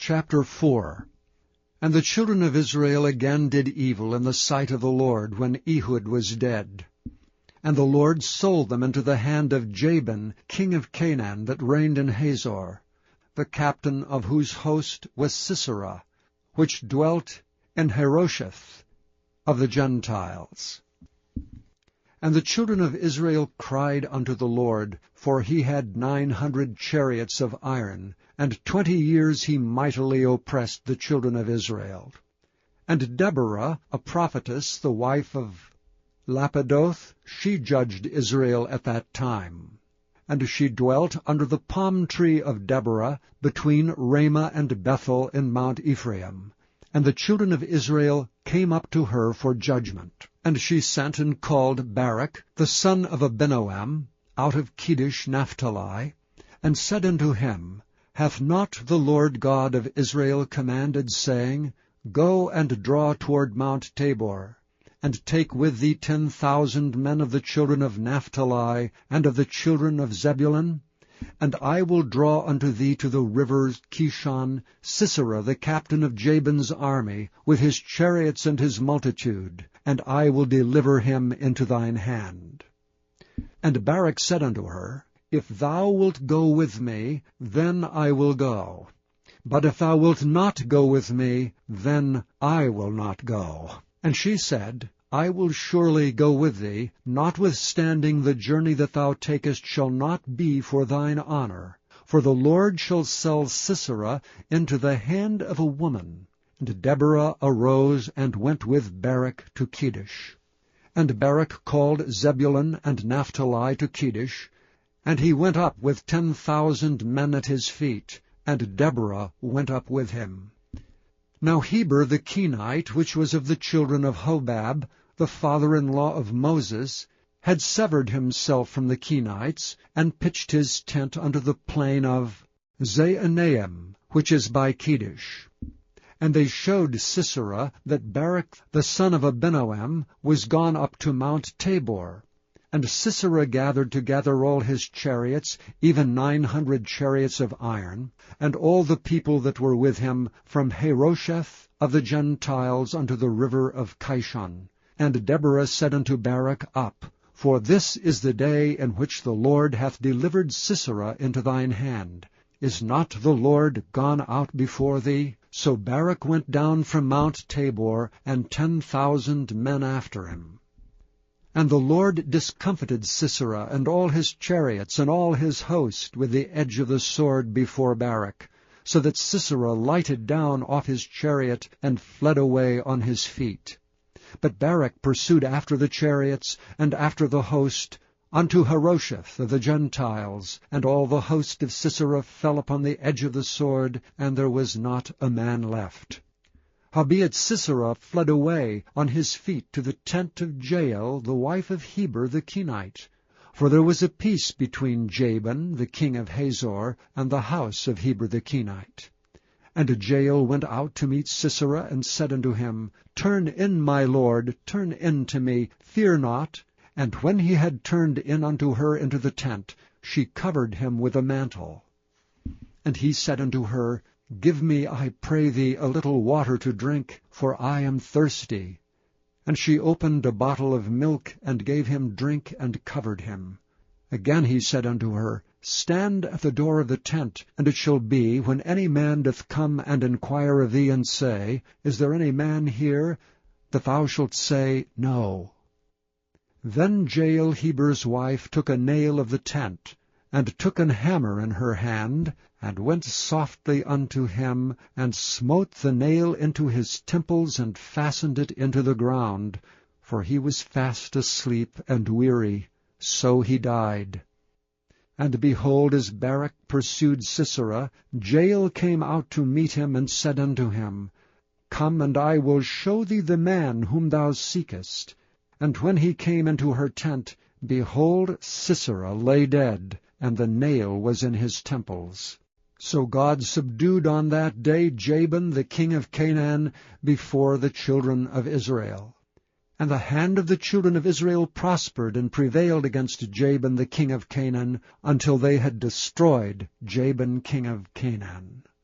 Chapter 4. And the children of Israel again did evil in the sight of the Lord, when Ehud was dead. And the Lord sold them into the hand of Jabin, king of Canaan, that reigned in Hazor, the captain of whose host was Sisera, which dwelt in Harosheth of the Gentiles. And the children of Israel cried unto the Lord, for he had 900 chariots of iron, and 20 years he mightily oppressed the children of Israel. And Deborah, a prophetess, the wife of Lapidoth, she judged Israel at that time. And she dwelt under the palm tree of Deborah, between Ramah and Bethel in Mount Ephraim. And the children of Israel came up to her for judgment. And she sent and called Barak, the son of Abinoam, out of Kedesh Naphtali, and said unto him, Hath not the Lord God of Israel commanded, saying, Go and draw toward Mount Tabor, and take with thee 10,000 men of the children of Naphtali, and of the children of Zebulun? And I will draw unto thee to the river Kishon Sisera, the captain of Jabin's army, with his chariots and his multitude, and I will deliver him into thine hand. And Barak said unto her, If thou wilt go with me, then I will go. But if thou wilt not go with me, then I will not go. And she said, I will surely go with thee, notwithstanding the journey that thou takest shall not be for thine honor. For the Lord shall sell Sisera into the hand of a woman. And Deborah arose and went with Barak to Kedesh. And Barak called Zebulun and Naphtali to Kedesh, and he went up with 10,000 men at his feet, and Deborah went up with him. Now Heber the Kenite, which was of the children of Hobab, the father-in-law of Moses, had severed himself from the Kenites, and pitched his tent unto the plain of Zaanaim, which is by Kedesh. And they showed Sisera that Barak the son of Abinoam was gone up to Mount Tabor. And Sisera gathered together all his chariots, even 900 chariots of iron, and all the people that were with him, from Harosheth of the Gentiles unto the river of Kishon. And Deborah said unto Barak, Up, for this is the day in which the Lord hath delivered Sisera into thine hand. Is not the Lord gone out before thee? So Barak went down from Mount Tabor, and 10,000 men after him. And the Lord discomfited Sisera and all his chariots and all his host with the edge of the sword before Barak, so that Sisera lighted down off his chariot and fled away on his feet. But Barak pursued after the chariots and after the host unto Harosheth of the Gentiles, and all the host of Sisera fell upon the edge of the sword, and there was not a man left. Howbeit Sisera fled away on his feet to the tent of Jael, the wife of Heber the Kenite. For there was a peace between Jabin, the king of Hazor, and the house of Heber the Kenite. And Jael went out to meet Sisera, and said unto him, Turn in, my lord, turn in to me, fear not. And when he had turned in unto her into the tent, she covered him with a mantle. And he said unto her, Give me, I pray thee, a little water to drink, for I am thirsty. And she opened a bottle of milk, and gave him drink, and covered him. Again he said unto her, Stand at the door of the tent, and it shall be, when any man doth come and enquire of thee, and say, Is there any man here? That thou shalt say, No. Then Jael Heber's wife took a nail of the tent, and took an hammer in her hand, and went softly unto him, and smote the nail into his temples, and fastened it into the ground. For he was fast asleep and weary, so he died. And behold, as Barak pursued Sisera, Jael came out to meet him, and said unto him, Come, and I will show thee the man whom thou seekest. And when he came into her tent, behold, Sisera lay dead, and the nail was in his temples. So God subdued on that day Jabin the king of Canaan before the children of Israel. And the hand of the children of Israel prospered and prevailed against Jabin the king of Canaan, until they had destroyed Jabin king of Canaan.